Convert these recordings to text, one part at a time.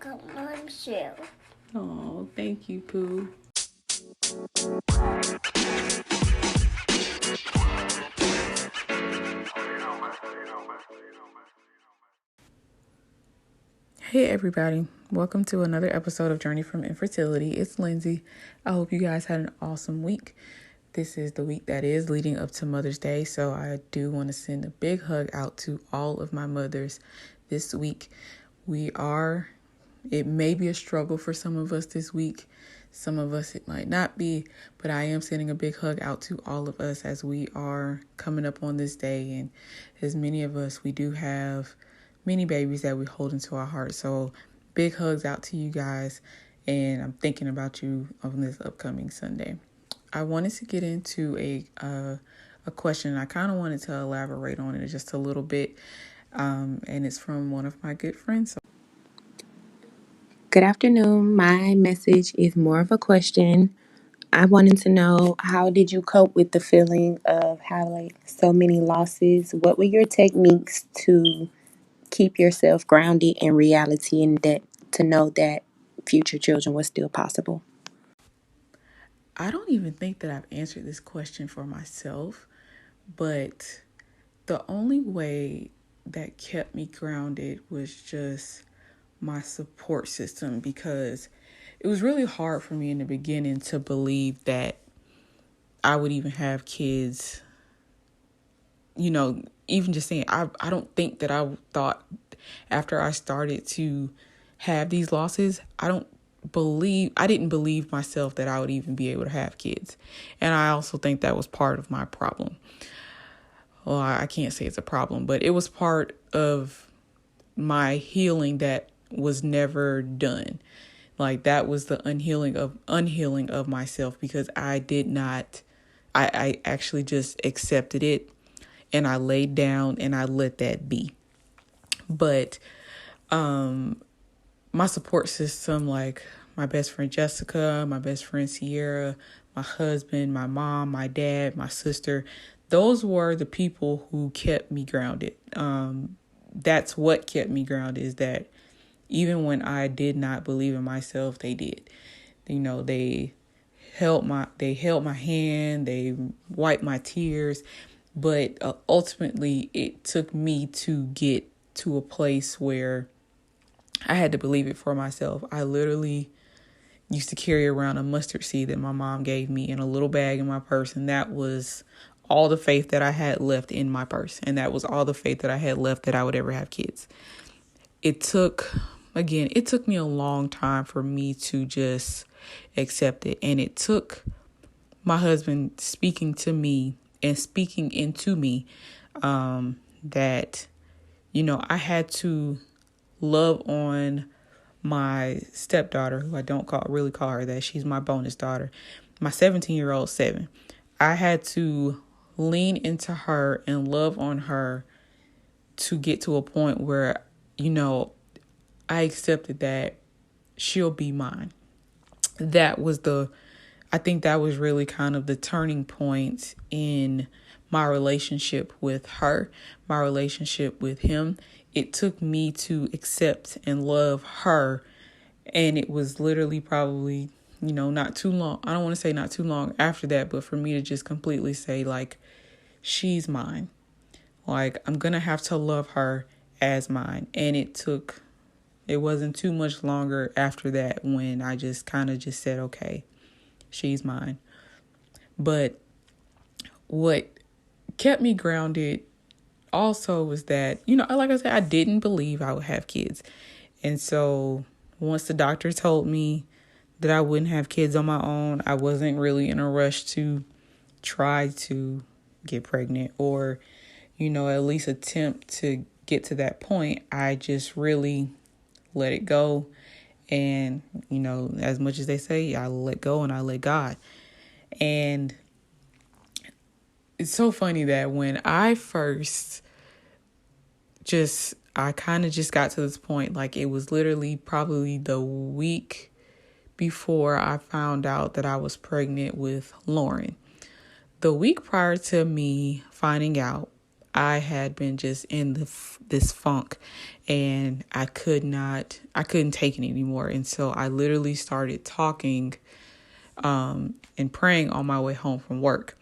I'm sure. Oh, thank you, Pooh. Hey everybody, welcome to another episode of Journey from Infertility. It's Lindsay. I hope you guys had an awesome week. This is the week that is leading up to Mother's Day, so I do want to send a big hug out to all of my mothers this week. It may be a struggle for some of us this week. Some of us it might not be, but I am sending a big hug out to all of us as we are coming up on this day. And as many of us, we do have many babies that we hold into our hearts. So big hugs out to you guys. And I'm thinking about you on this upcoming Sunday. I wanted to get into a question. I kind of wanted to elaborate on it just a little bit. And it's from one of my good friends. Good afternoon. My message is more of a question. I wanted to know, how did you cope with the feeling of having so many losses? What were your techniques to keep yourself grounded in reality and that to know that future children was still possible? I don't even think that I've answered this question for myself, but the only way that kept me grounded was just my support system, because it was really hard for me in the beginning to believe that I would even have kids. Even just saying, I don't think that I thought after I started to have these losses, I didn't believe myself that I would even be able to have kids. And I also think that was part of my problem. Well, I can't say it's a problem, but it was part of my healing that was never done. Like, that was the unhealing of myself, because I actually just accepted it and I laid down and I let that be. But my support system, like my best friend Jessica, my best friend Sierra, my husband, my mom, my dad, my sister, those were the people who kept me grounded. That's what kept me grounded, is that even when I did not believe in myself, they did. They held my hand, they wiped my tears, but ultimately it took me to get to a place where I had to believe it for myself. I literally used to carry around a mustard seed that my mom gave me in a little bag in my purse, and that was all the faith that I had left in my purse, and that was all the faith that I had left that I would ever have kids. It took me a long time for me to just accept it, and it took my husband speaking to me and speaking into me that I had to love on my stepdaughter, who I don't really call her that. She's my bonus daughter, my 17-year-old 7. I had to lean into her and love on her to get to a point where, I accepted that she'll be mine. I think that was really kind of the turning point in my relationship with her, my relationship with him. It took me to accept and love her. And it was literally probably, not too long. I don't want to say not too long after that, but for me to just completely say, like, she's mine. Like, I'm going to have to love her as mine. And it wasn't too much longer after that when I just kind of just said, okay, she's mine. But what kept me grounded also was that, like I said, I didn't believe I would have kids. And so once the doctor told me that I wouldn't have kids on my own, I wasn't really in a rush to try to get pregnant or, at least attempt to get to that point. I just really let it go. And, as much as they say, I let go and I let God. And it's so funny that when I first I kind of just got to this point, like it was literally probably the week before I found out that I was pregnant with Lauren. The week prior to me finding out, I had been just in this funk, and I couldn't take it anymore. And so I literally started talking and praying on my way home from work.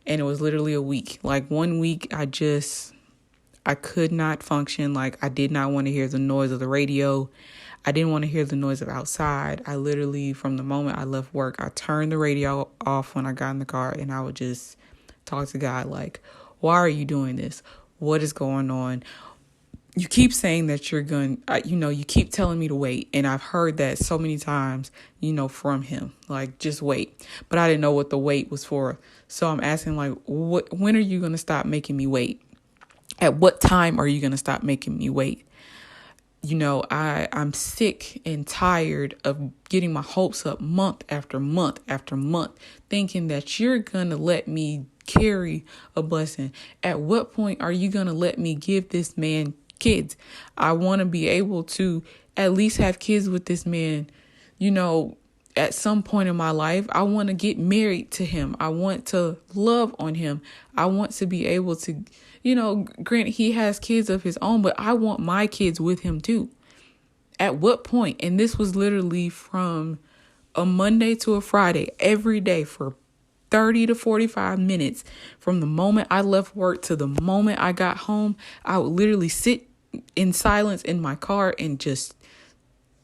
And it was literally a week. Like 1 week, I could not function. Like I did not want to hear the noise of the radio. I didn't want to hear the noise of outside. I literally, from the moment I left work, I turned the radio off when I got in the car, and I would just talk to God like, why are you doing this? What is going on? You keep saying that you're going, you keep telling me to wait. And I've heard that so many times, from him, like, just wait. But I didn't know what the wait was for. So I'm asking, like, when are you going to stop making me wait? At what time are you going to stop making me wait? I'm sick and tired of getting my hopes up month after month after month, thinking that you're going to let me carry a blessing. At what point are you going to let me give this man kids? I want to be able to at least have kids with this man, at some point in my life. I want to get married to him. I want to love on him. I want to be able to, granted he has kids of his own, but I want my kids with him too. At what point? And this was literally from a Monday to a Friday, every day for 30 to 45 minutes. From the moment I left work to the moment I got home, I would literally sit in silence in my car and just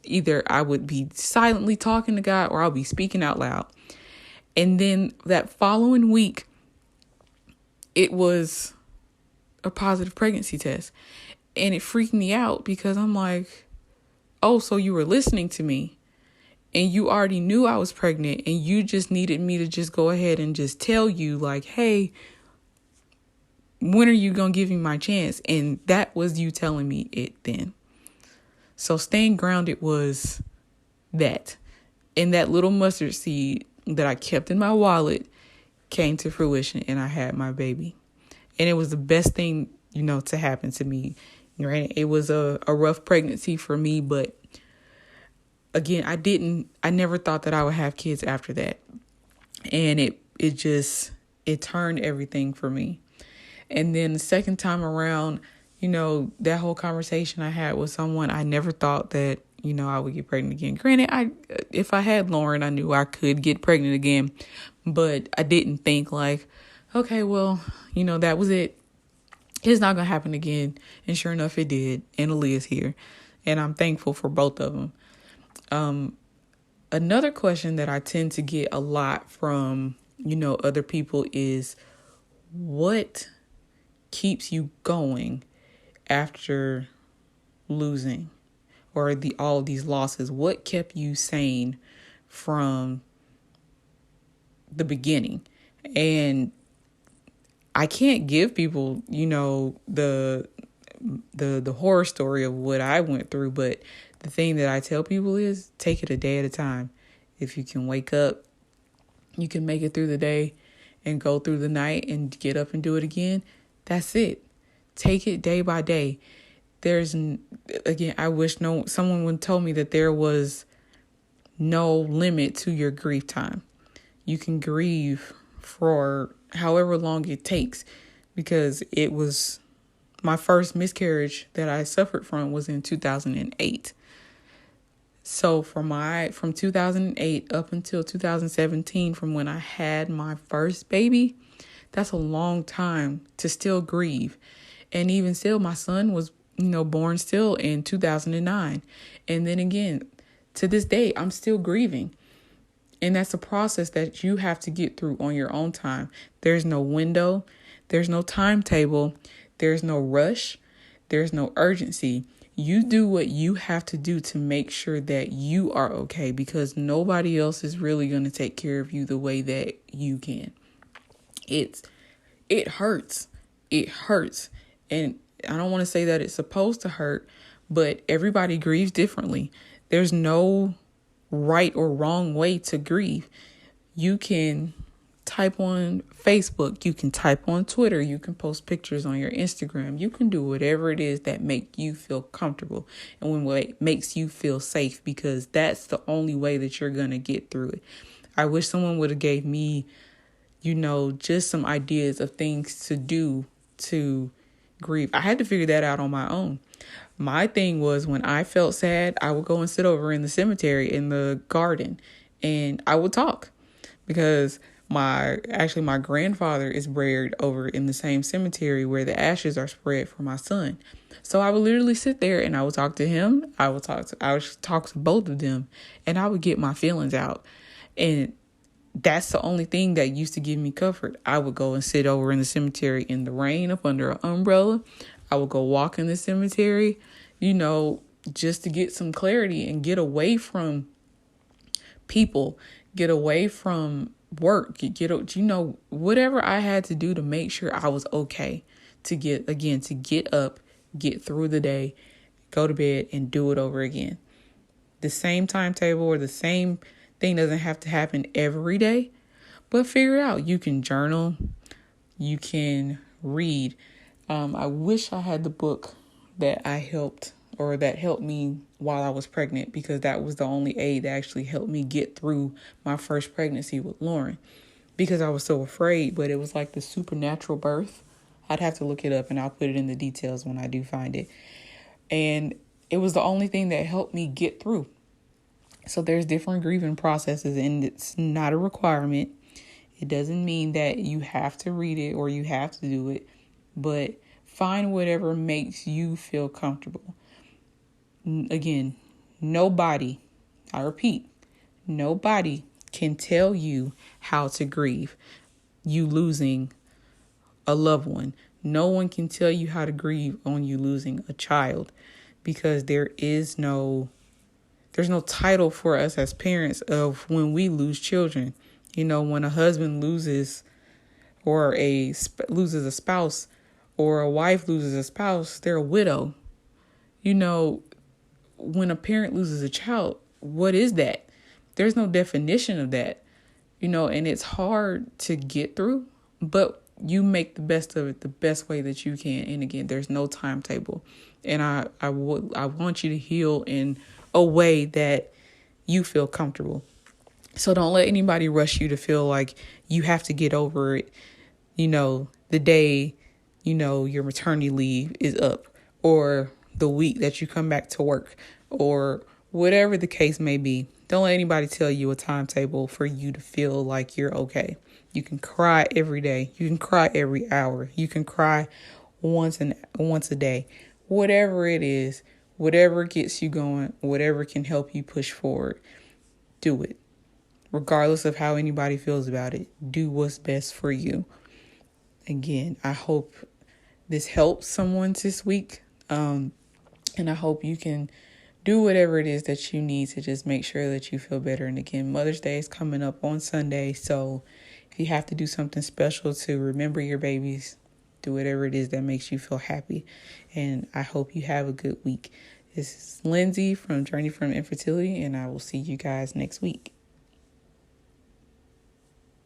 either I would be silently talking to God or I'll be speaking out loud. And then that following week, it was a positive pregnancy test. And it freaked me out because I'm like, oh, so you were listening to me and you already knew I was pregnant and you just needed me to just go ahead and just tell you like, hey, when are you going to give me my chance? And that was you telling me it then. So staying grounded was that. And that little mustard seed that I kept in my wallet came to fruition and I had my baby. And it was the best thing, to happen to me. Right? It was a rough pregnancy for me, but again, I never thought that I would have kids after that. And it turned everything for me. And then the second time around, that whole conversation I had with someone, I never thought that, I would get pregnant again. Granted, if I had Lauren, I knew I could get pregnant again, but I didn't think like, okay, well, that was it. It's not going to happen again. And sure enough, it did. And Aaliyah's here. And I'm thankful for both of them. Another question that I tend to get a lot from, other people is what keeps you going after losing or all of these losses? What kept you sane from the beginning? And I can't give people, the horror story of what I went through, but the thing that I tell people is take it a day at a time. If you can wake up, you can make it through the day and go through the night and get up and do it again. That's it. Take it day by day. I wish someone would tell me that there was no limit to your grief time. You can grieve for however long it takes, because it was my first miscarriage that I suffered from was in 2008. So from 2008 up until 2017, from when I had my first baby, that's a long time to still grieve. And even still, my son was, born still in 2009. And then again, to this day, I'm still grieving. And that's a process that you have to get through on your own time. There's no window. There's no timetable. There's no rush. There's no urgency. You do what you have to do to make sure that you are okay, because nobody else is really going to take care of you the way that you can. It hurts. It hurts. And I don't want to say that it's supposed to hurt, but everybody grieves differently. There's no right or wrong way to grieve. You can type on Facebook, you can type on Twitter, you can post pictures on your Instagram, you can do whatever it is that make you feel comfortable and what makes you feel safe, because that's the only way that you're going to get through it. I wish someone would have gave me, just some ideas of things to do to grieve. I had to figure that out on my own. My thing was, when I felt sad, I would go and sit over in the cemetery in the garden and I would talk, because my grandfather is buried over in the same cemetery where the ashes are spread for my son. So I would literally sit there and I would talk to him. I would talk to both of them, and I would get my feelings out. And that's the only thing that used to give me comfort. I would go and sit over in the cemetery in the rain up under an umbrella. I would go walk in the cemetery, just to get some clarity and get away from people, get away from work, whatever I had to do to make sure I was okay, to get up, get through the day, go to bed, and do it over again. The same timetable or the same thing doesn't have to happen every day, but figure it out. You can journal, you can read. I wish I had the book that helped me while I was pregnant, because that was the only aid that actually helped me get through my first pregnancy with Lauren, because I was so afraid. But it was like the supernatural birth. I'd have to look it up and I'll put it in the details when I do find it. And it was the only thing that helped me get through. So there's different grieving processes, and it's not a requirement. It doesn't mean that you have to read it or you have to do it, but find whatever makes you feel comfortable. Again, nobody, I repeat, nobody can tell you how to grieve you losing a loved one. No one can tell you how to grieve on you losing a child, because there's no title for us as parents of when we lose children. When a husband loses loses a spouse, or a wife loses a spouse, they're a widow. When a parent loses a child, what is that? There's no definition of that, and it's hard to get through, but you make the best of it the best way that you can. And again, there's no timetable. And I want you to heal in a way that you feel comfortable. So don't let anybody rush you to feel like you have to get over it, the day, your maternity leave is up, or the week that you come back to work, or whatever the case may be. Don't let anybody tell you a timetable for you to feel like you're okay. You can cry every day. You can cry every hour. You can cry once a day. Whatever it is, whatever gets you going, whatever can help you push forward, do it. Regardless of how anybody feels about it, do what's best for you. Again, I hope this helps someone this week. And I hope you can do whatever it is that you need to just make sure that you feel better. And again, Mother's Day is coming up on Sunday. So if you have to do something special to remember your babies, do whatever it is that makes you feel happy. And I hope you have a good week. This is Lindsay from Journey from Infertility, and I will see you guys next week.